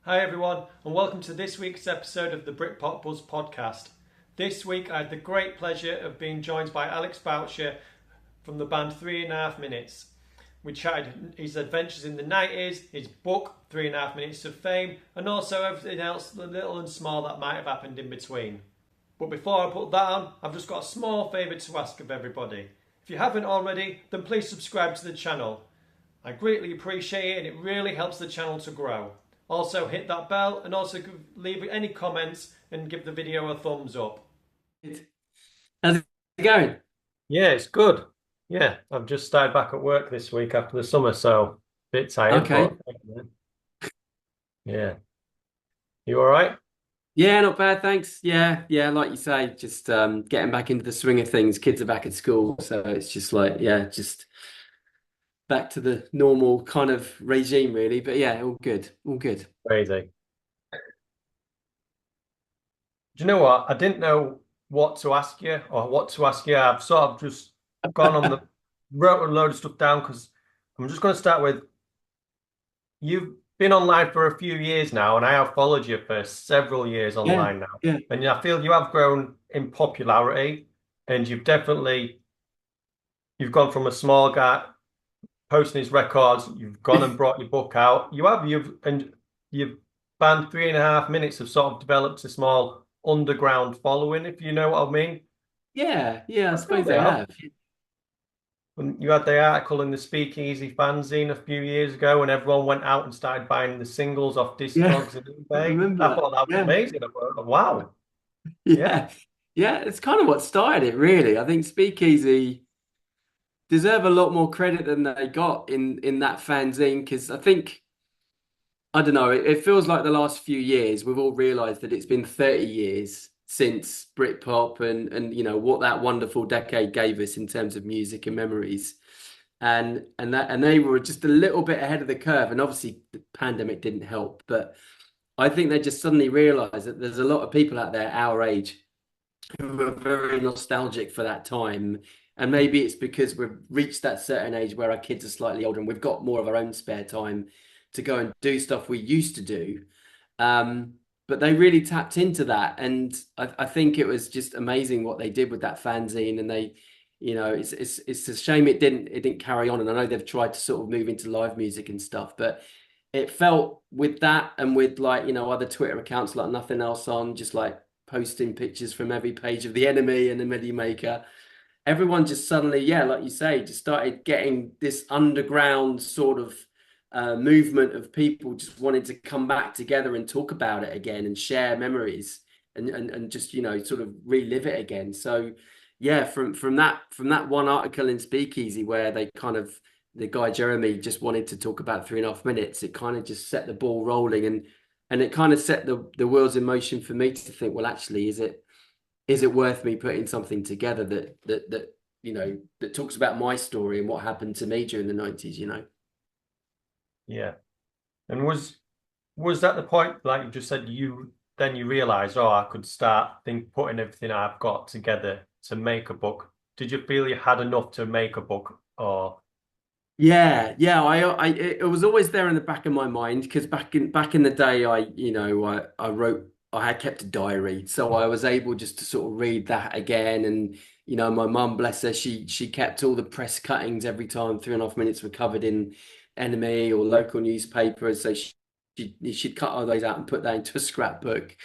Hi everyone, and welcome to this week's episode of the Britpop Buzz podcast. This week I had the great pleasure of being joined by Alex Boucher from the band 3.5 Minutes. We chatted his adventures in the 90s, his book 3.5 Minutes of Fame, and also everything else, the little and small that might have happened in between. But before I put that on, I've just got a small favour to ask of everybody. If you haven't already, then please subscribe to the channel. I greatly appreciate it and it really helps the channel to grow. Also hit that bell and also leave any comments and give the video a thumbs up. How's it going? Yeah, it's good. Yeah, I've just started back at work this week after the summer, so a bit tired, Okay. but yeah. You all right? Yeah, not bad, thanks. Yeah, like you say, just getting back into the swing of things. Kids are back at school, so it's just like, yeah, just back to the normal kind of regime, really. But yeah, all good, all good. Crazy. Do you know what? I didn't know what to ask you or what to ask you. I've sort of just gone on the wrote a load of stuff down because I'm just going to start with you've been online for a few years now, and I have followed you for several years Yeah, online now. yeah, And I feel you have grown in popularity, and you've gone from a small guy posting his records, you've gone and brought your book out. You've banned 3.5 minutes have sort of developed a small underground following, if you know what I mean. yeah. I I feel suppose they they have. have. When you had the article in the Speakeasy fanzine a few years ago, and everyone went out and started buying the singles off Yeah, Discogs and I eBay. remember I that. thought that was Yeah, amazing. I thought, wow. Yeah. yeah, yeah. It's kind of what started it, really. I think Speakeasy deserve a lot more credit than they got in that fanzine because I think. I don't know. It feels like the last few years we've all realised that it's been 30 years since Britpop and what that wonderful decade gave us in terms of music and memories, and they were just a little bit ahead of the curve. And obviously the pandemic didn't help, but I think they just suddenly realised that there's a lot of people out there our age who are very nostalgic for that time. And maybe it's because we've reached that certain age where our kids are slightly older and we've got more of our own spare time to go and do stuff we used to do. Um, but they really tapped into that. And I think it was just amazing what they did with that fanzine. And it's a shame it didn't carry on. And I know they've tried to sort of move into live music and stuff, but it felt with that and with other Twitter accounts like Nothing Else On, just like posting pictures from every page of the Enemy and the Midi Maker. Everyone just suddenly, yeah, like you say, just started getting this underground sort of movement of people just wanting to come back together and talk about it again and share memories and just sort of relive it again. So yeah, from that one article in Speakeasy where they kind of the guy Jeremy just wanted to talk about 3.5 minutes, it kind of just set the ball rolling and it kind of set the wheels in motion for me to think, well, actually, is it worth me putting something together that talks about my story and what happened to me during the 90s? Yeah. And was that the point, like you just said, you realized, oh, I could start putting everything I've got together to make a book. Did you feel you had enough to make a book or Yeah. It was always there in the back of my mind because back in the day, I wrote, I had kept a diary, so I was able just to sort of read that again. And my mum, bless her, she kept all the press cuttings every time 3.5 minutes were covered in Enemy or local newspapers, so she'd cut all those out and put that into a scrapbook.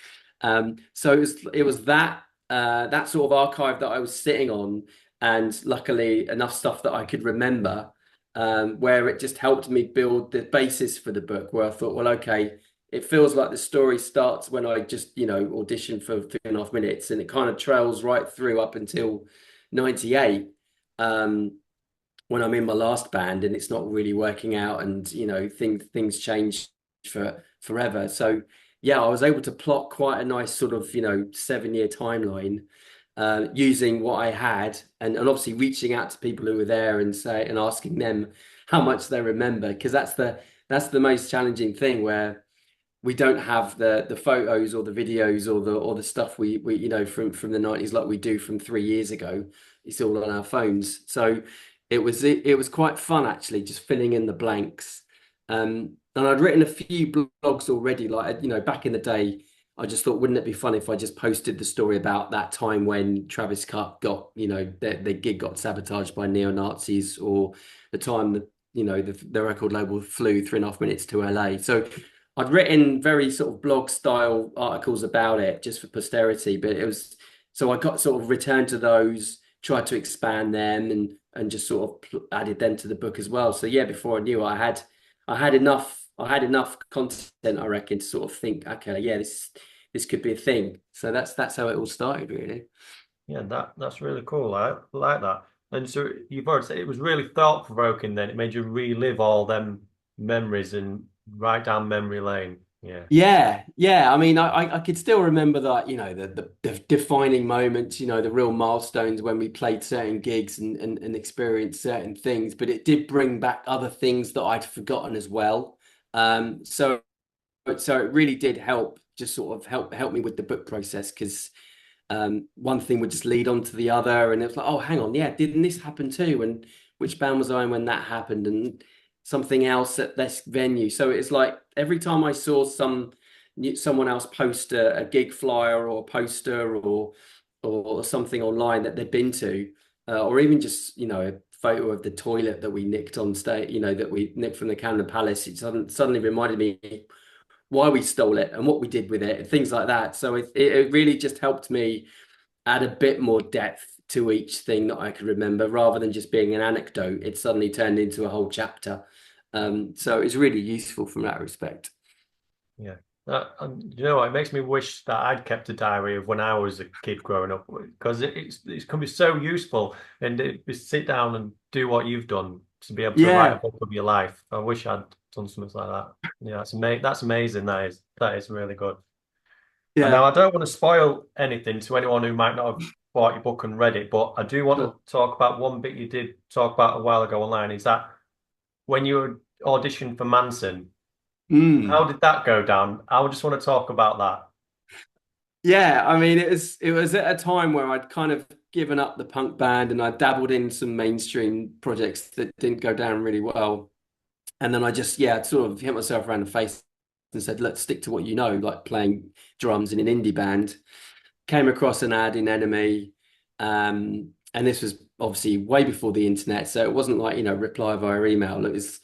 So it was that sort of archive that I was sitting on, and luckily enough stuff that I could remember where it just helped me build the basis for the book, where I thought, well, okay, it feels like the story starts when I just, auditioned for 3.5 minutes, and it kind of trails right through up until 98, when I'm in my last band and it's not really working out and, things change for forever. So yeah, I was able to plot quite a nice sort of, 7-year timeline using what I had and obviously reaching out to people who were there and asking them how much they remember, because that's the most challenging thing, where we don't have the photos or the videos or the stuff we from the 90s like we do from 3 years ago. It's all on our phones. So it was quite fun actually, just filling in the blanks. And I'd written a few blogs already, like, back in the day. I just thought, wouldn't it be fun if I just posted the story about that time when Travis Scott got, their gig got sabotaged by neo-Nazis, or the time that, the record label flew 3.5 minutes to LA. So I'd written very sort of blog style articles about it just for posterity, but so I got sort of returned to those, tried to expand them, and just sort of added them to the book as well. So yeah, before I knew, I had enough content, I reckon, to sort of think, okay, yeah, this could be a thing. So that's how it all started, really. Yeah, that's really cool. I like that. And so you've already said it was really thought-provoking then. It made you relive all them memories and write down memory lane. Yeah. Yeah, yeah. I mean, I could still remember that, the defining moments, the real milestones when we played certain gigs and experienced certain things. But it did bring back other things that I'd forgotten as well. So it really did help, just sort of help me with the book process, because one thing would just lead on to the other, and it was like, oh, hang on, yeah, didn't this happen too? And which band was I in when that happened? And something else at this venue. So it's like every time I saw someone else post a gig flyer or a poster, or something online that they'd been to, or even just a photo of the toilet that we nicked on stage, that we nicked from the Camden Palace, it suddenly reminded me why we stole it and what we did with it and things like that. So it really just helped me add a bit more depth to each thing that I could remember, rather than just being an anecdote. It suddenly turned into a whole chapter. So it's really useful from that respect. Yeah. You know what? It makes me wish that I'd kept a diary of when I was a kid growing up, because it can be so useful, and sit down and do what you've done to be able to write a Yeah, book of your life. I wish I'd done something like that. Yeah, that's amazing. That is really good. And now yeah, I don't want to spoil anything to anyone who might not have bought your book and read it, but I do want to sure. talk about one bit you did talk about a while ago online. Is that when you auditioned for Manson? How Mm. did that go down? I would just want to talk about that. Yeah, I mean, it was at a time where I'd kind of given up the punk band, and I dabbled in some mainstream projects that didn't go down really well. And then I just, yeah, I'd sort of hit myself around the face and said, let's stick to what you know, like playing drums in an indie band. Came across an ad in Enemy, and this was obviously way before the internet, so it wasn't like, reply via email. It was,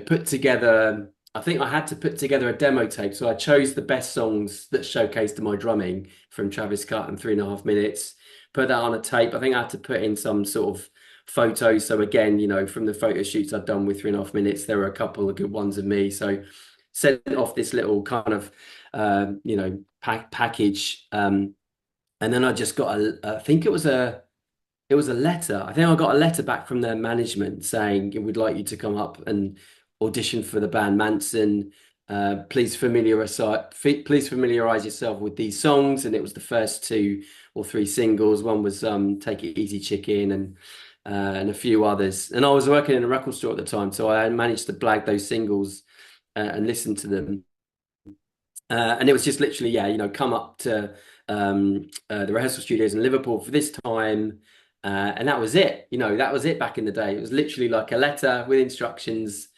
put together. I think I had to put together a demo tape, so I chose the best songs that showcased my drumming from Travis Scott and 3.5 minutes. Put that on a tape. I think I had to put in some sort of photos. So again, from the photo shoots I'd done with 3.5 minutes, there were a couple of good ones of me. So sent off this little kind of package. And then I just got I think it was a letter. I think I got a letter back from their management saying, we'd like you to come up and audition for the band Manson. Please familiarize yourself with these songs. And it was the first 2 or 3 singles. One was Take It Easy Chicken, and a few others. And I was working in a record store at the time, so I managed to blag those singles and listen to them. And it was just literally, yeah, come up to the rehearsal studios in Liverpool for this time. And that was it. That was it back in the day. It was literally like a letter with instructions.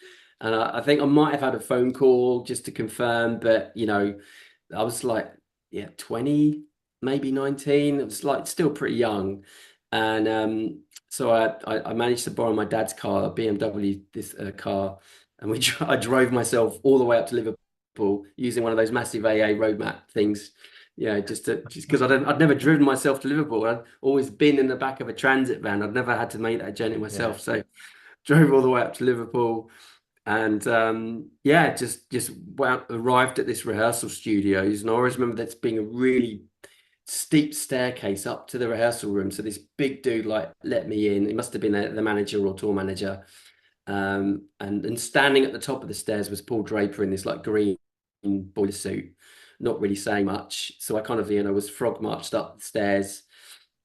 And I think I might have had a phone call just to confirm, but, I was like, yeah, 20, maybe 19. It was like still pretty young. And so I managed to borrow my dad's car, a BMW, this car. And I drove myself all the way up to Liverpool using one of those massive AA road map things. Yeah, just because I'd never driven myself to Liverpool. I'd always been in the back of a transit van. I'd never had to make that journey Yeah. myself. So drove all the way up to Liverpool, and yeah, just arrived at this rehearsal studios. And I always remember that being a really steep staircase up to the rehearsal room. So this big dude like let me in. He must have been the manager or tour manager. And standing at the top of the stairs was Paul Draper in this like green boiler suit, not really saying much. So I kind of, was frog marched up the stairs,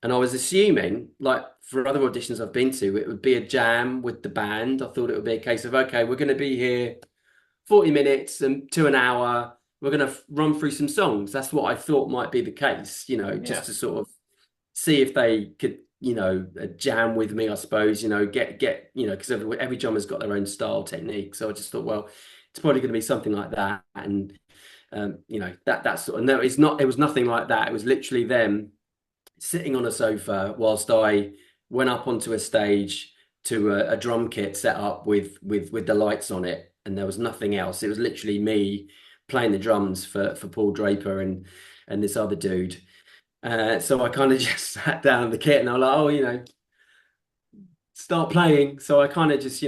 and I was assuming, like for other auditions I've been to, it would be a jam with the band. I thought it would be a case of, okay, we're going to be here 40 minutes and to an hour. We're going to run through some songs. That's what I thought might be the case, just Yeah. to sort of see if they could jam with me, I suppose, get because every drummer's got their own style technique. So I just thought, well, it's probably going to be something like that. And that's sort of, no, it was nothing like that. It was literally them sitting on a sofa whilst I went up onto a stage to a drum kit set up with the lights on it, and there was nothing else. It was literally me playing the drums for Paul Draper and this other dude. So I kind of just sat down in the kit and I was like, oh, start playing. So I kind of just,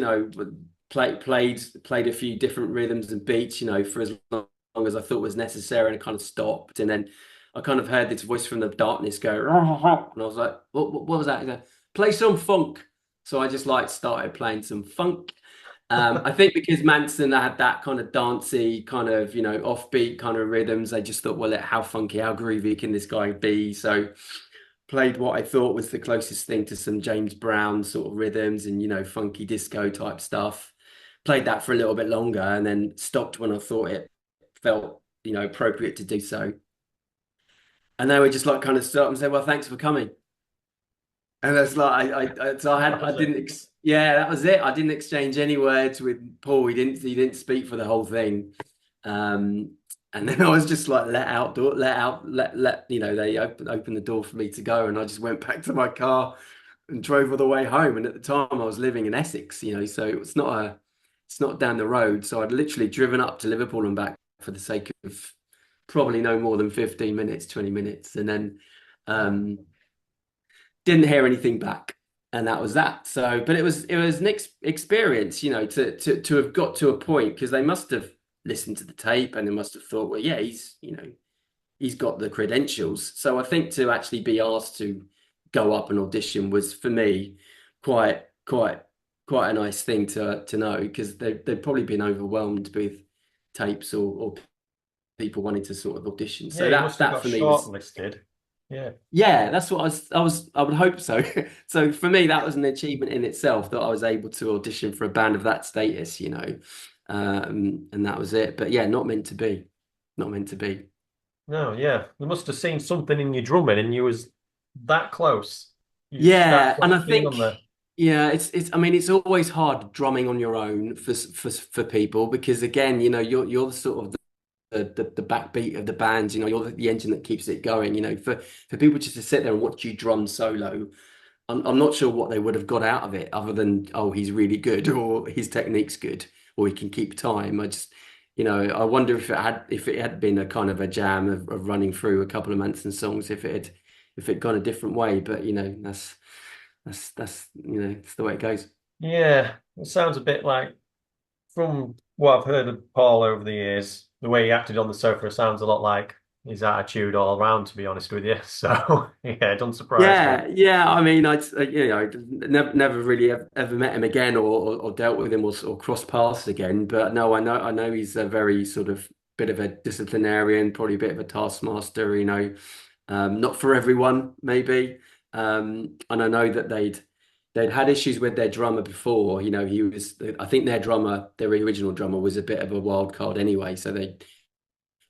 played a few different rhythms and beats, for as long as I thought was necessary, and I kind of stopped. And then I kind of heard this voice from the darkness go, and I was like, what was that? He said, play some funk. So I just started playing some funk. I think because Manson had that kind of dancey, kind of, offbeat kind of rhythms, I just thought, well, how funky, how groovy can this guy be? So played what I thought was the closest thing to some James Brown sort of rhythms and, funky disco type stuff. Played that for a little bit longer and then stopped when I thought it felt, appropriate to do so. And they were just kind of stop and say, well, thanks for coming. And that's so I didn't, yeah, that was it. I didn't exchange any words with Paul. He didn't speak for the whole thing. And then I was just let out, they opened the door for me to go. And I just went back to my car and drove all the way home. And at the time I was living in Essex, so it's not down the road. So I'd literally driven up to Liverpool and back for the sake of probably no more than 15 minutes, 20 minutes. And then, didn't hear anything back, and that was that. So, but it was an experience, to have got to a point, because they must have listened to the tape and they must have thought, well, yeah, he's got the credentials. So I think to actually be asked to go up and audition was for me quite a nice thing to know, because they've probably been overwhelmed with tapes or people wanting to sort of audition. So Yeah, you must have that got for me was. shortlisted. Yeah. Yeah, that's what I would hope so. So for me, that was an achievement in itself, that I was able to audition for a band of that status, and that was it. But yeah, not meant to be. Not meant to be. No, yeah. They must have seen something in your drumming and you was that close. You just that Yeah, and close I to being on think, the yeah, I mean, it's always hard drumming on your own for people, because again, you're the sort of the backbeat of the band, you're the engine that keeps it going. For people just to sit there and watch you drum solo, I'm not sure what they would have got out of it, other than, oh, he's really good, or his technique's good, or he can keep time. I just, I wonder if it had been a kind of a jam of running through a couple of Manson songs, if it gone a different way. But that's the way it goes. yeah. It sounds a bit like, from what I've heard of Paul over the years, the way he acted on the sofa sounds a lot like his attitude all around, to be honest with you. So yeah, it doesn't surprise me. Yeah. I mean, never really ever met him again, or dealt with him, or crossed paths again. But no, I know he's a very sort of bit of a disciplinarian, probably a bit of a taskmaster. Not for everyone, maybe. And I know that they'd had issues with their drummer before. I think their original drummer was a bit of a wild card anyway. So they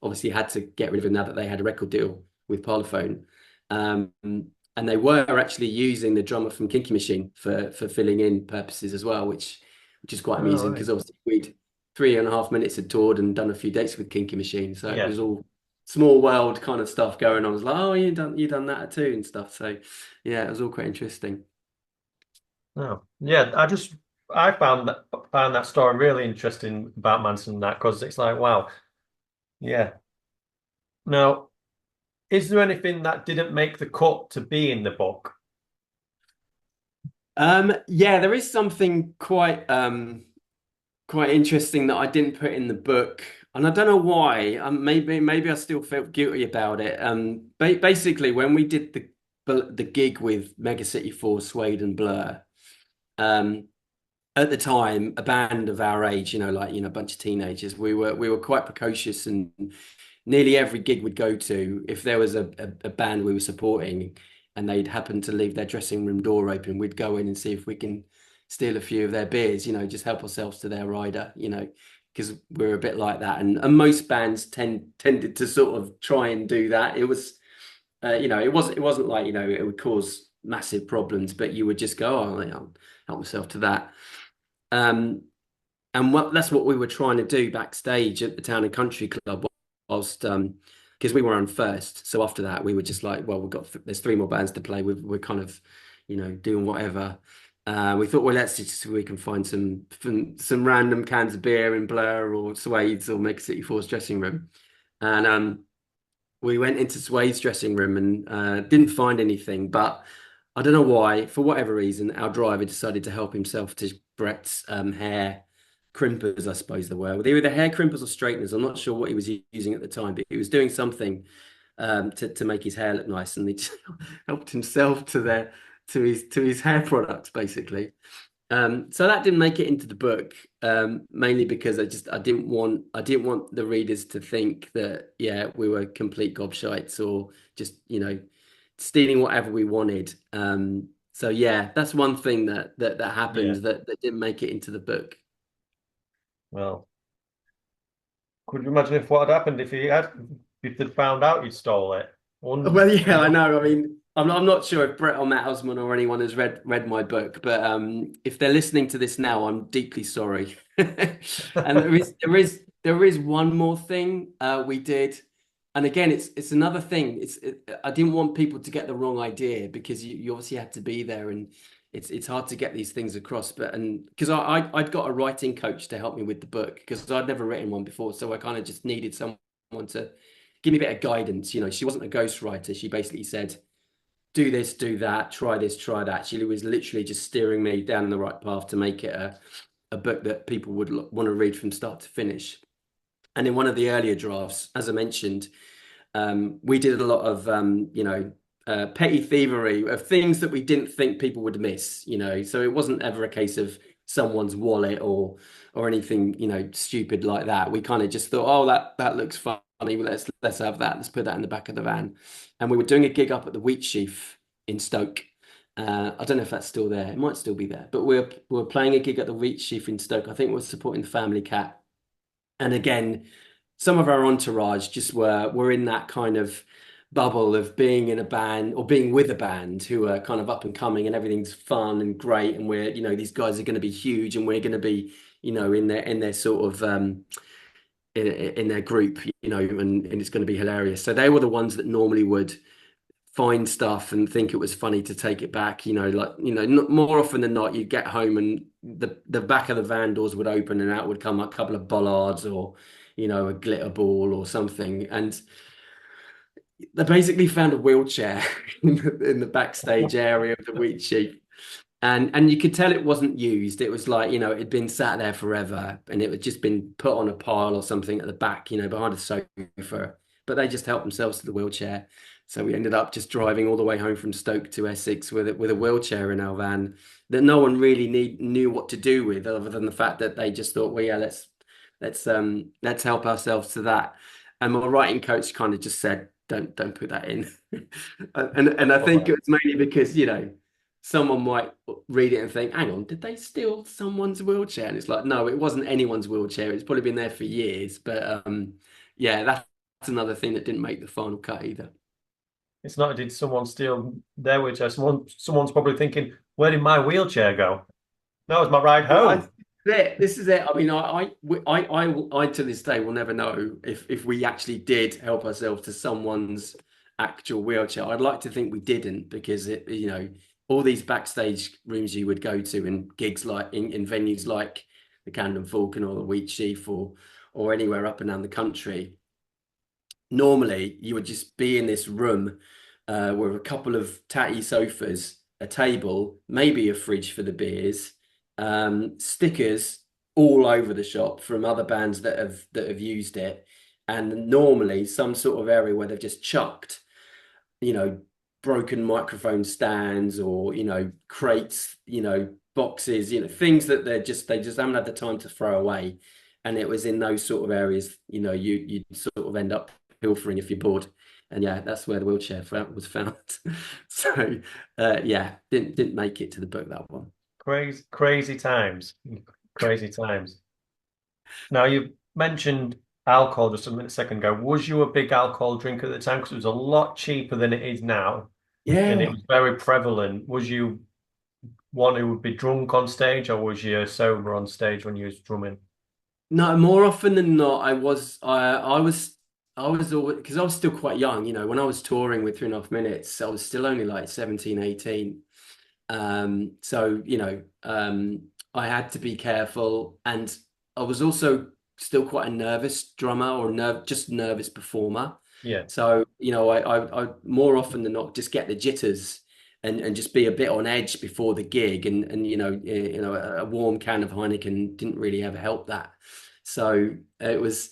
obviously had to get rid of him now that they had a record deal with Parlophone. And they were actually using the drummer from Kinky Machine for filling in purposes as well, which is quite Oh, amusing, right. because obviously we'd 3.5 minutes had toured and done a few dates with Kinky Machine. So it Yeah. was all small world kind of stuff going on. I was like, oh, you done that too and stuff. So yeah, it was all quite interesting. Oh, yeah. I found that story really interesting about Manson and that, because it's like, wow. Yeah. Now, is there anything that didn't make the cut to be in the book? Yeah, there is something quite interesting that I didn't put in the book, and I don't know why. Maybe I still felt guilty about it. Basically, when we did the gig with Mega City 4, Suede and Blur, um, at the time, a band of our age, a bunch of teenagers, we were quite precocious, and nearly every gig we'd go to, if there was a band we were supporting and they'd happen to leave their dressing room door open, we'd go in and see if we can steal a few of their beers, just help ourselves to their rider, because we're a bit like that. And most bands tended to sort of try and do that. It was, it wasn't like, it would cause massive problems, but you would just go, oh, I'll help myself to that. Um, and that's what we were trying to do backstage at the Town and Country Club, whilst because we were on first. So after that, we were just like, well, there's three more bands to play. We're kind of, doing whatever. We thought, well, let's just see if we can find some random cans of beer in Blur or Suede's or Mega City Four's dressing room, and we went into Suede's dressing room and didn't find anything, but I don't know why, for whatever reason, our driver decided to help himself to Brett's hair crimpers, I suppose they were. They were the hair crimpers or straighteners. I'm not sure what he was using at the time, but he was doing something to make his hair look nice, and he just helped himself to his hair products, basically. So that didn't make it into the book, mainly because I didn't want the readers to think that, yeah, we were complete gobshites or just, stealing whatever we wanted. So yeah, that's one thing that happened Yeah. that didn't make it into the book. Well, could you imagine if what had happened if they'd found out you stole it? One, Well, yeah, I know. I mean, I'm not sure if Brett or Matt Osman or anyone has read my book, but if they're listening to this now, I'm deeply sorry. And there is one more thing we did, and again, it's another thing. I didn't want people to get the wrong idea because you obviously had to be there, and it's hard to get these things across. But because I'd got a writing coach to help me with the book because I'd never written one before, so I kind of just needed someone to give me a bit of guidance. She wasn't a ghostwriter. She basically said, do this, do that, try this, try that. She was literally just steering me down the right path to make it a book that people would want to read from start to finish. And in one of the earlier drafts, as I mentioned, we did a lot of, petty thievery of things that we didn't think people would miss, So it wasn't ever a case of someone's wallet or anything, stupid like that. We kind of just thought, oh, that looks funny. Let's have that. Let's put that in the back of the van. And we were doing a gig up at the Wheat Sheaf in Stoke. I don't know if that's still there. It might still be there. But we were playing a gig at the Wheat Sheaf in Stoke. I think we're supporting the Family Cat. And again, some of our entourage just were in that kind of bubble of being in a band or being with a band who are kind of up and coming and everything's fun and great. And we're, these guys are going to be huge and we're going to be, in their sort of in their group, and it's going to be hilarious. So they were the ones that normally would find stuff and think it was funny to take it back. More often than not, you'd get home and the back of the van doors would open and out would come a couple of bollards or, a glitter ball or something. And they basically found a wheelchair in the backstage area of the Wheat Sheep. And you could tell it wasn't used. It was like, it'd been sat there forever and it had just been put on a pile or something at the back, behind a sofa. But they just helped themselves to the wheelchair. So we ended up just driving all the way home from Stoke to Essex with a wheelchair in our van that no one really knew what to do with, other than the fact that they just thought, well, yeah, let's help ourselves to that. And my writing coach kind of just said, don't put that in. And I think it was mainly because, someone might read it and think, hang on, did they steal someone's wheelchair? And it's like, no, it wasn't anyone's wheelchair. It's probably been there for years. But yeah, that's another thing that didn't make the final cut either. It's not, did someone steal their wheelchair? Someone's probably thinking, where did my wheelchair go? That was my ride home. This is it. I mean, I to this day will never know if we actually did help ourselves to someone's actual wheelchair. I'd like to think we didn't because all these backstage rooms you would go to and gigs like in venues like the Camden Falcon or the Wheat Sheaf or anywhere up and down the country. Normally, you would just be in this room with a couple of tatty sofas, a table, maybe a fridge for the beers, stickers all over the shop from other bands that have used it, and normally some sort of area where they've just chucked, broken microphone stands or crates, boxes, things that they just haven't had the time to throw away. And it was in those sort of areas, you'd sort of end up pilfering if you're bored. And yeah, that's where the wheelchair was found. So yeah, didn't make it to the book, that one. Crazy times. Crazy times. Now, you mentioned alcohol just a second ago. Was you a big alcohol drinker at the time? Because it was a lot cheaper than it is now. and it Yeah. was very prevalent. Was you one who would be drunk on stage, or was you sober on stage when you was drumming? No, more often than not, I was always, because I was still quite young, when I was touring with 3.5 minutes, I was still only like 17, 18. So, I had to be careful, and I was also still quite a nervous drummer or just nervous performer. Yeah, So, I more often than not just get the jitters and just be a bit on edge before the gig, and a warm can of Heineken didn't really ever help that. So it was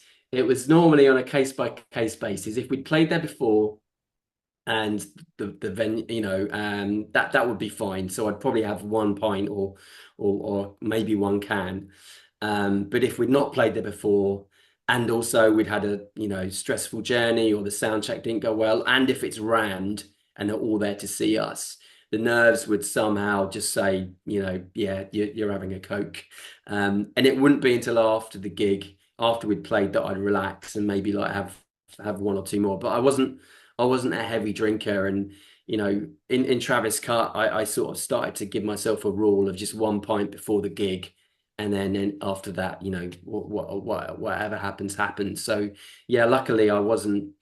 normally on a case by case basis. If we'd played there before and the venue, that would be fine. So I'd probably have one pint or maybe one can. But if we'd not played there before, and also we'd had a stressful journey, or the sound check didn't go well, and if it's rammed and they're all there to see us, the nerves would somehow just say, yeah, you're having a Coke. And it wouldn't be until after the gig, after we'd played, that I'd relax and maybe like have one or two more. But I wasn't a heavy drinker, and in Travis Cut, I sort of started to give myself a rule of just one pint before the gig, and then after that, whatever happens. So yeah, luckily I wasn't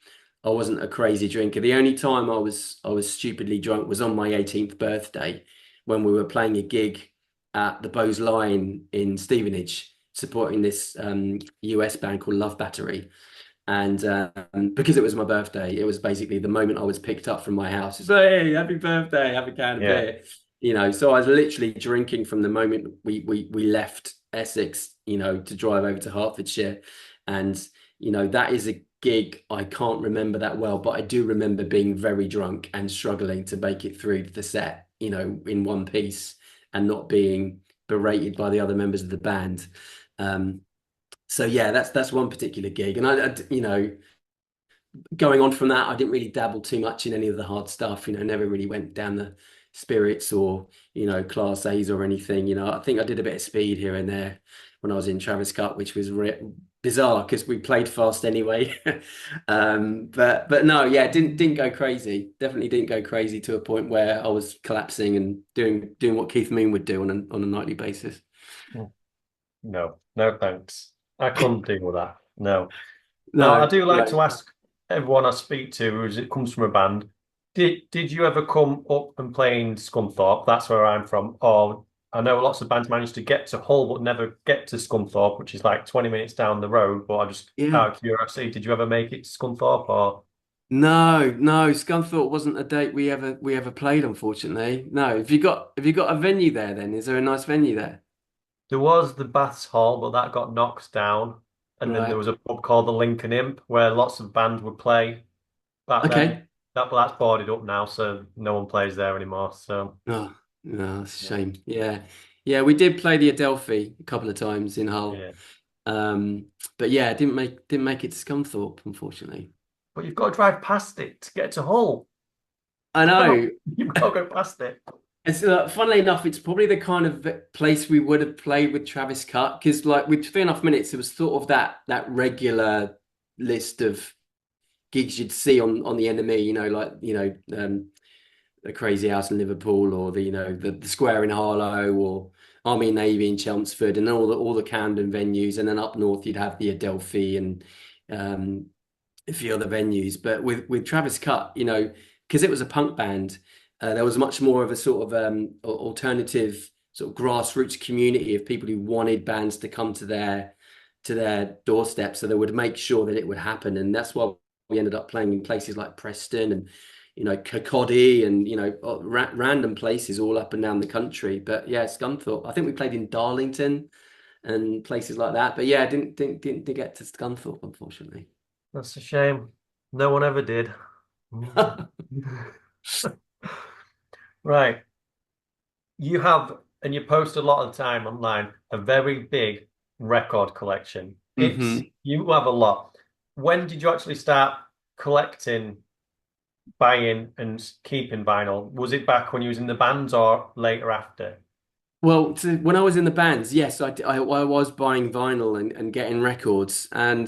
a crazy drinker. The only time I was stupidly drunk was on my 18th birthday, when we were playing a gig at the Bose Lion in Stevenage, supporting this US band called Love Battery. And because it was my birthday, it was basically the moment I was picked up from my house. It's like, hey, happy birthday, have a can of yeah. beer. So I was literally drinking from the moment we left Essex, to drive over to Hertfordshire. And, that is a gig I can't remember that well, but I do remember being very drunk and struggling to make it through the set, in one piece, and not being berated by the other members of the band. Um, so yeah, that's one particular gig, and going on from that, I didn't really dabble too much in any of the hard stuff. Never really went down the spirits or class A's or anything. I think I did a bit of speed here and there when I was in Travis Cut, which was bizarre because we played fast anyway. But no, yeah, didn't go crazy. Definitely didn't go crazy to a point where I was collapsing and doing what Keith Moon would do on a nightly basis. No, no, thanks. I couldn't deal with that. No. Now, I No, do like no. to ask everyone I speak to who it comes from a band, did you ever come up and play in Scunthorpe? That's where I'm from. Or I know lots of bands manage to get to Hull but never get to Scunthorpe, which is like 20 minutes down the road. But I just Yeah. out of curiosity, did you ever make it to Scunthorpe or No, no, Scunthorpe wasn't a date we ever played, unfortunately. No, have you got a venue there then? Is there a nice venue there? there was the Baths Hall, but that got knocked down. And then there Right. was a pub called the Lincoln Imp where lots of bands would play back then. Okay. That's boarded up now, so no one plays there anymore. So Oh, no, that's a yeah. shame. Yeah. Yeah, we did play the Adelphi a couple of times in Hull. Yeah. Um, but yeah, didn't make it to Scunthorpe, unfortunately. But you've got to drive past it to get to Hull. I Come on, know. you've got to go past it. It's funnily enough, it's probably the kind of place we would have played with Travis Cut, because like with 3.5 minutes, it was sort of that regular list of gigs you'd see on the NME, like the Crazy House in Liverpool, or the Square in Harlow, or Army and Navy in Chelmsford, and all the Camden venues, and then up north you'd have the Adelphi and um, a few other venues. But with Travis Cut, because it was a punk band, there was much more of a sort of alternative sort of grassroots community of people who wanted bands to come to their doorstep, so they would make sure that it would happen, and that's why we ended up playing in places like Preston and Kirkcaldy and random places all up and down the country. But yeah, Scunthorpe. I think we played in Darlington and places like that. But yeah, didn't get to Scunthorpe, unfortunately. That's a shame. No one ever did. Right. You have, and you post a lot of the time online, a very big record collection. It's Hmm. you have a lot. When did you actually start collecting, buying, and keeping vinyl? Was it back when you was in the bands or later after? Well, when I was in the bands, yes, I was buying vinyl and getting records, and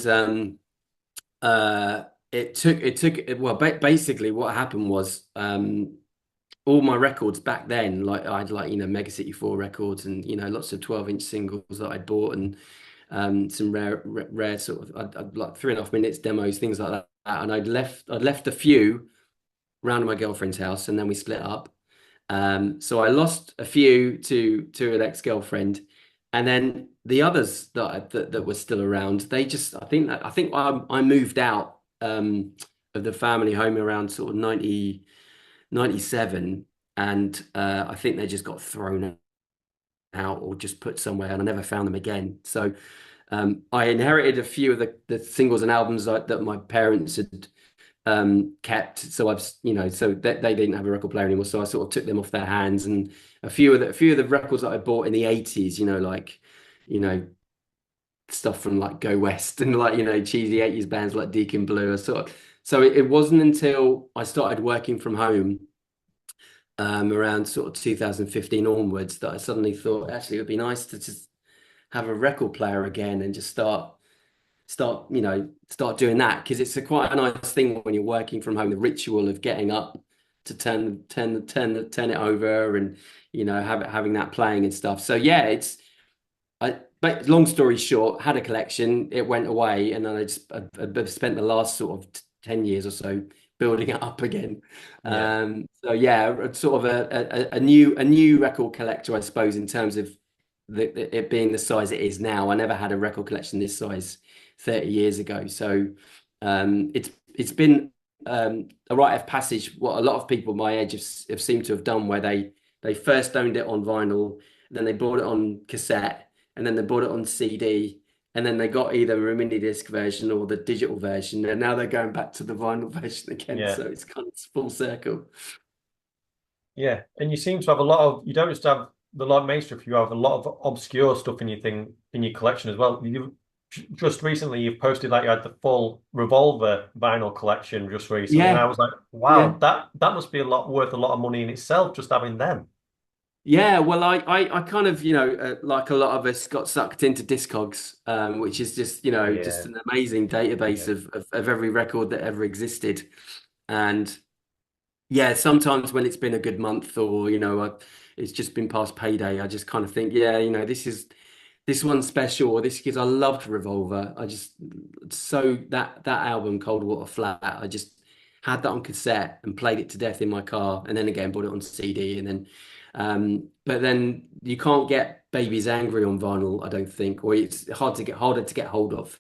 it took well, basically what happened was. all my records back then, like I had like, Mega City 4 records and, lots of 12-inch singles that I'd bought and some rare sort of I'd like 3.5 minutes demos, things like that. And I'd left a few round my girlfriend's house and then we split up. So I lost a few to an ex-girlfriend, and then the others that were still around, they just I moved out of the family home around sort of 97, and I think they just got thrown out or just put somewhere, and I never found them again. So I inherited a few of the singles and albums that my parents had kept. So so they didn't have a record player anymore. So I sort of took them off their hands, and a few of the records that I bought in the 80s, you know, stuff from like Go West and like, cheesy 80s bands like Deacon Blue or sort of. So it wasn't until I started working from home around sort of 2015 onwards that I suddenly thought actually it would be nice to just have a record player again and just start doing that, because it's a quite a nice thing when you're working from home, the ritual of getting up to turn it over and having that playing and stuff. So yeah, but long story short, had a collection, it went away, and then I've spent the last sort of 10 years or so building it up again. Yeah, So yeah, sort of a new record collector, I suppose, in terms of it being the size it is now. I never had a record collection this size 30 years ago. So it's been a rite of passage what a lot of people my age have seemed to have done, where they first owned it on vinyl, then they bought it on cassette, and then they bought it on CD, and then they got either a mini disc version or the digital version, and now they're going back to the vinyl version again. yeah, So it's kind of full circle. yeah. And you seem to have a lot of. You don't just have the like main stuff. You have a lot of obscure stuff in your thing in your collection as well. You just recently you've posted that you had the full Revolver vinyl collection just recently, and I Yeah, was like, wow, yeah. that must be a lot worth a lot of money in itself just having them. Yeah, well, I kind of, like a lot of us, got sucked into Discogs, which is just, just Yeah, an amazing database yeah, of every record that ever existed. And yeah, sometimes when it's been a good month, or, it's just been past payday, I just kind of think, yeah, this one's special, or this, because I loved Revolver. So that album, Cold Water Flat, I just had that on cassette and played it to death in my car, and then again bought it on CD, and then but then you can't get Baby's Angry on vinyl, I don't think, or it's harder to get hold of.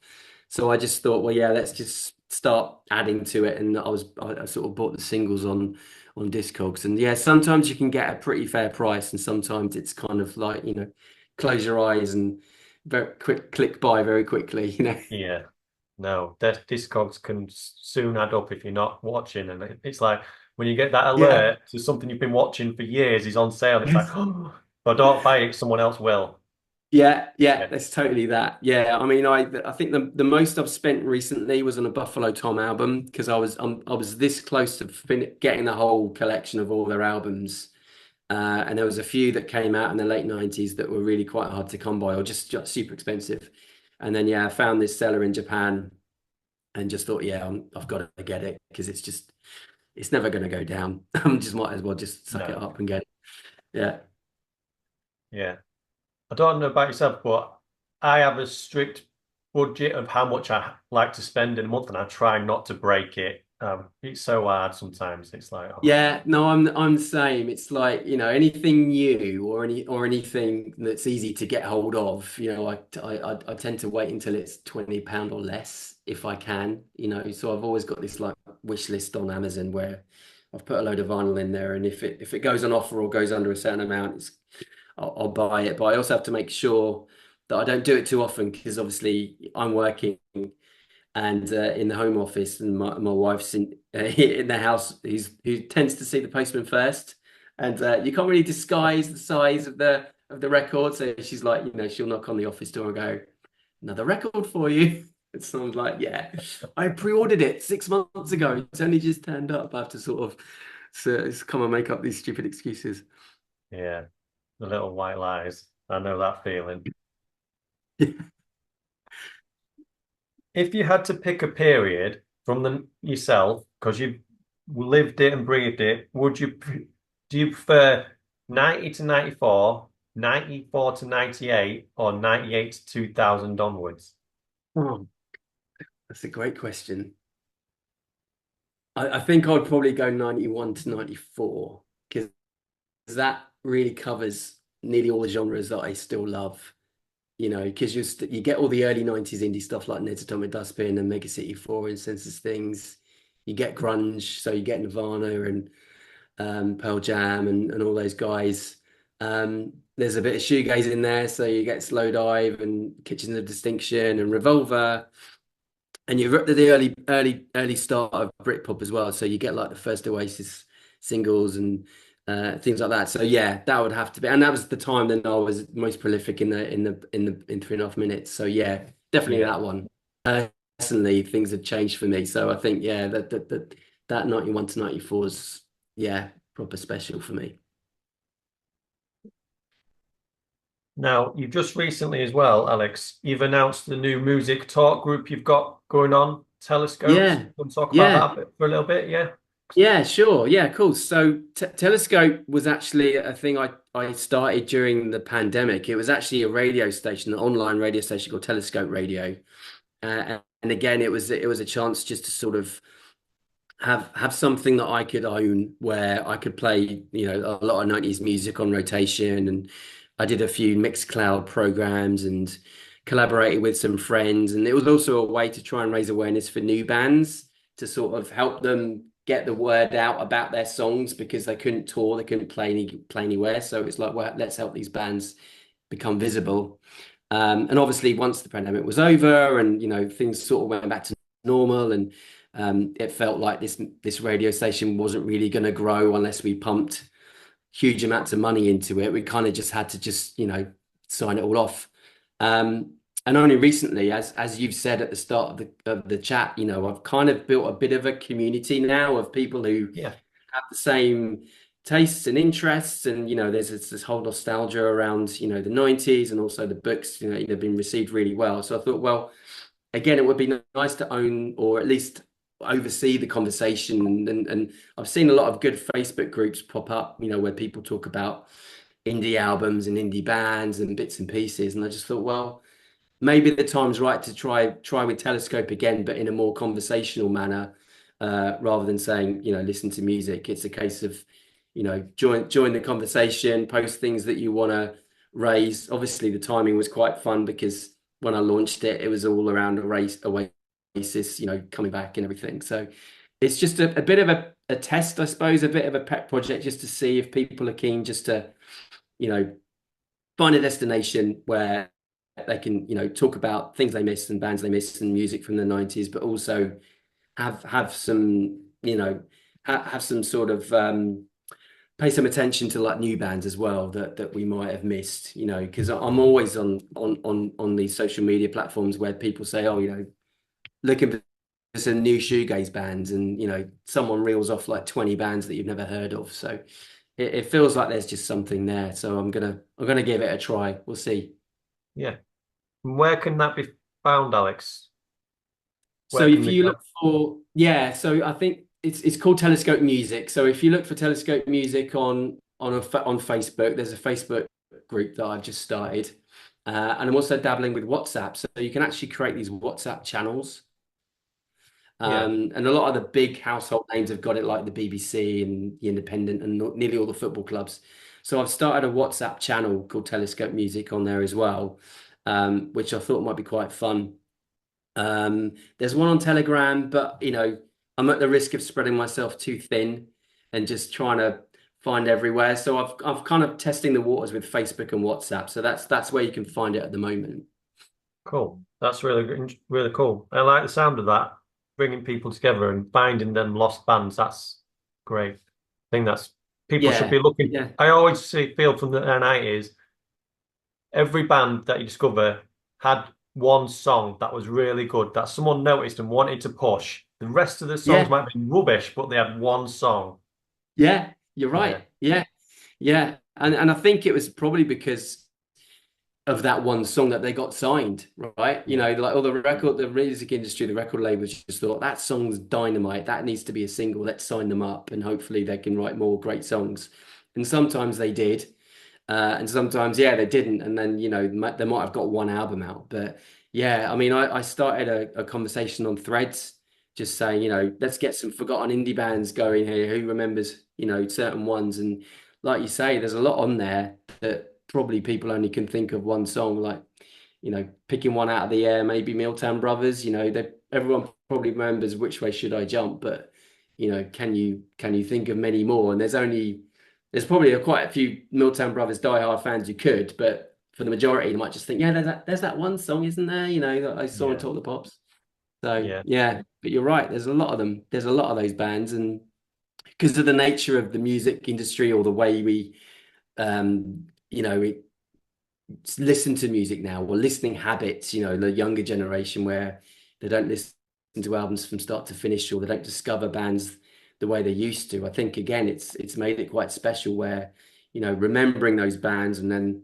So I just thought, well, yeah, let's just start adding to it, and I sort of bought the singles on Discogs, and yeah, sometimes you can get a pretty fair price, and sometimes it's kind of like, close your eyes and very quick click buy very quickly. yeah. No, Discogs can soon add up if you're not watching, and it's like when you get that Yeah. alert to something you've been watching for years is on sale. It's like, Yes. oh, if I don't buy it, someone else will. Yeah, yeah, Yeah, that's totally that. Yeah, I mean, I think the most I've spent recently was on a Buffalo Tom album, because I was this close to getting the whole collection of all their albums, and there was a few that came out in the late 90s that were really quite hard to come by, or just super expensive. And then yeah, I found this seller in Japan and just thought, yeah, I've got to get it, because it's never going to go down. I just might as well just suck it no, up and get it. Yeah. yeah. I don't know about yourself, but I have a strict budget of how much I like to spend in a month, and I try not to break it. It's so hard sometimes. It's like, oh, Yeah, no, I'm the same. It's like, anything new or anything that's easy to get hold of, I tend to wait until it's £20 or less if I can, So I've always got this like wish list on Amazon where I've put a load of vinyl in there, and if it goes on offer or goes under a certain amount, I'll buy it. But I also have to make sure that I don't do it too often, because obviously I'm working and in the home office, and my wife's in the house, who tends to see the postman first, and you can't really disguise the size of the record. So she's like, she'll knock on the office door and go, "Another record for you." And so I'm like, "Yeah, I pre-ordered it 6 months ago. It's only just turned up." I have to sort of come and make up these stupid excuses. yeah, the little white lies. I know that feeling. If you had to pick a period from the yourself, because you've lived it and breathed it, would you Do you prefer 90 to 94, 94 to 98, or 98 to 2000 onwards? Oh, that's a great question. I think I'd probably go 91 to 94 because that really covers nearly all the genres that I still love. You know, because you get all the early 90s indie stuff like Ned's Atomic Dustbin and Mega City 4 and Census Things. You get grunge, so you get Nirvana and Pearl Jam and all those guys. There's a bit of shoegaze in there, so you get Slow Dive and Kitchens of Distinction and Revolver, and you're at the early start of Britpop as well. So you get like the first Oasis singles and things like that. So yeah, that would have to be, and that was the time that I was most prolific in 3.5 minutes. So yeah, definitely Yeah. that one. Personally, things have changed for me. So I think yeah, that 91 to 94 is yeah proper special for me. Now, you've just recently as well, Alex, you've announced the new music talk group you've got going on, Telescopes. Yeah, Want to talk about yeah. that for a little bit? Yeah. Yeah, sure. Yeah, cool. So t Telescope was actually a thing I started during the pandemic. It was actually a radio station, an online radio station called Telescope Radio. And again, it was a chance just to sort of have something that I could own where I could play, a lot of 90s music on rotation. And I did a few Mixcloud programs and collaborated with some friends. And it was also a way to try and raise awareness for new bands to sort of help them get the word out about their songs because they couldn't tour, they couldn't play anywhere. So it's like, well, let's help these bands become visible. And obviously, once the pandemic was over, and things sort of went back to normal, and it felt like this radio station wasn't really going to grow unless we pumped huge amounts of money into it. We kind of just had to sign it all off. And only recently, as you've said at the start of the chat, I've kind of built a bit of a community now of people who Yeah. have the same tastes and interests, and there's this whole nostalgia around the 90s, and also the books they've been received really well. So I thought, well, again, it would be nice to own or at least oversee the conversation. And I've seen a lot of good Facebook groups pop up, where people talk about indie albums and indie bands and bits and pieces. And I just thought, well, maybe the time's right to try with Telescope again, but in a more conversational manner, rather than saying, listen to music. It's a case of, join the conversation, post things that you want to raise. Obviously, the timing was quite fun because when I launched it, it was all around Oasis, coming back and everything. So it's just a bit of a test, I suppose, a bit of a pet project just to see if people are keen just to, you know, find a destination where they can, talk about things they miss and bands they miss and music from the 90s, but also have some, have some sort of pay some attention to like new bands as well that we might have missed, because I'm always on these social media platforms where people say, oh, looking for some new shoegaze bands, and someone reels off like 20 bands that you've never heard of. So it feels like there's just something there. So I'm gonna give it a try. We'll see. Yeah. And where can that be found, Alex? So Where can if they you go? look for, yeah, so I think it's called Telescope Music. So if you look for Telescope Music on Facebook, there's a Facebook group that I've just started, and I'm also dabbling with WhatsApp. So you can actually create these WhatsApp channels. Yeah. And a lot of the big household names have got it, like the BBC and the Independent and nearly all the football clubs. So I've started a WhatsApp channel called Telescope Music on there as well, which I thought might be quite fun. There's one on Telegram, but I'm at the risk of spreading myself too thin and just trying to find everywhere. So I've kind of testing the waters with Facebook and WhatsApp. So that's where you can find it at the moment. Cool. That's really good, really cool. I like the sound of that, bringing people together and finding them lost bands. That's great. I think that's people should Yeah, be looking. yeah, I always feel from the 90s, every band that you discover had one song that was really good that someone noticed and wanted to push. The rest of the songs yeah, might be rubbish, but they had one song. yeah. You're Yeah. right. Yeah, yeah. And I think it was probably because of that one song that they got signed, right? Yeah. Like all the music industry, the record labels just thought that song's dynamite. That needs to be a single. Let's sign them up, and hopefully they can write more great songs. And sometimes they did. And sometimes, yeah, they didn't. And then, they might have got one album out. But yeah, I mean, I started a conversation on Threads just saying, let's get some forgotten indie bands going here. Who remembers, certain ones? And like you say, there's a lot on there that probably people only can think of one song, like, picking one out of the air, maybe Milltown Brothers, everyone probably remembers Which Way Should I Jump, but can you think of many more? And there's probably quite a few Milltown Brothers diehard fans who could, but for the majority, they might just think, yeah, there's that one song, isn't there? That I saw on Yeah, Talk the Pops. So yeah, yeah, but you're right. There's a lot of them. There's a lot of those bands, and because of the nature of the music industry or the way we, we listen to music now, or listening habits, the younger generation where they don't listen to albums from start to finish, or they don't discover bands the way they used to. I think again, it's made it quite special where, remembering those bands and then,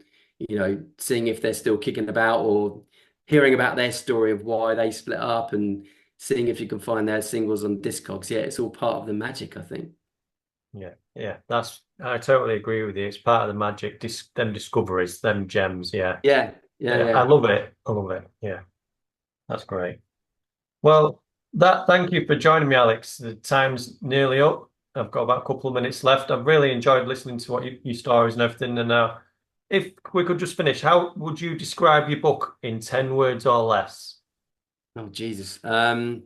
seeing if they're still kicking about, or hearing about their story of why they split up, and seeing if you can find their singles on Discogs. Yeah, it's all part of the magic, I think. yeah, yeah. I totally agree with you. It's part of the magic, them discoveries, them gems. Yeah, Yeah, yeah, yeah. I yeah. love it. I love it. Yeah, that's great. Well, thank you for joining me, Alex. The time's nearly up. I've got about a couple of minutes left. I've really enjoyed listening to your stories and everything. And if we could just finish, how would you describe your book in 10 words or less? Oh, Jesus. A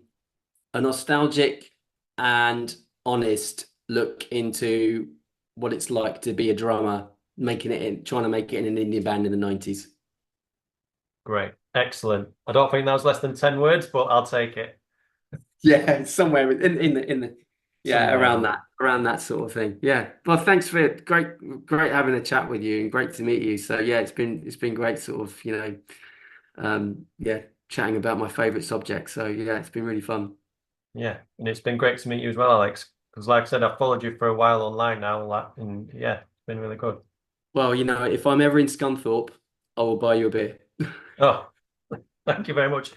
nostalgic and honest look into what it's like to be a drummer, trying to make it in an Indian band in the 90s. Great. Excellent. I don't think that was less than 10 words, but I'll take it Yeah, it's somewhere in the yeah, somewhere in there. around that sort of thing. Yeah. Well, thanks for great having a chat with you, and great to meet you. So yeah, it's been great sort of, yeah, chatting about my favorite subject. So yeah, it's been really fun. Yeah. And it's been great to meet you as well, Alex. Because like I said, I've followed you for a while online now, and yeah, it's been really good. Well, if I'm ever in Scunthorpe, I will buy you a beer. Oh, thank you very much.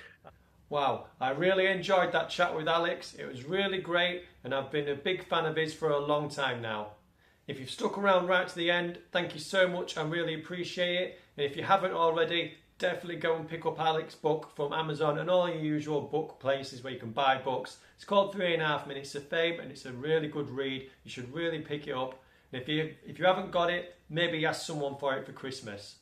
Wow, I really enjoyed that chat with Alex. It was really great, and I've been a big fan of his for a long time now. If you've stuck around right to the end, thank you so much. I really appreciate it. And if you haven't already, definitely go and pick up Alex's book from Amazon and all your usual book places where you can buy books. It's called 3.5 Minutes of Fame, and it's a really good read. You should really pick it up. And if you haven't got it, maybe ask someone for it for Christmas.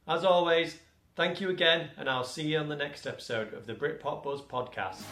As always, thank you again, and I'll see you on the next episode of the Britpop Buzz podcast.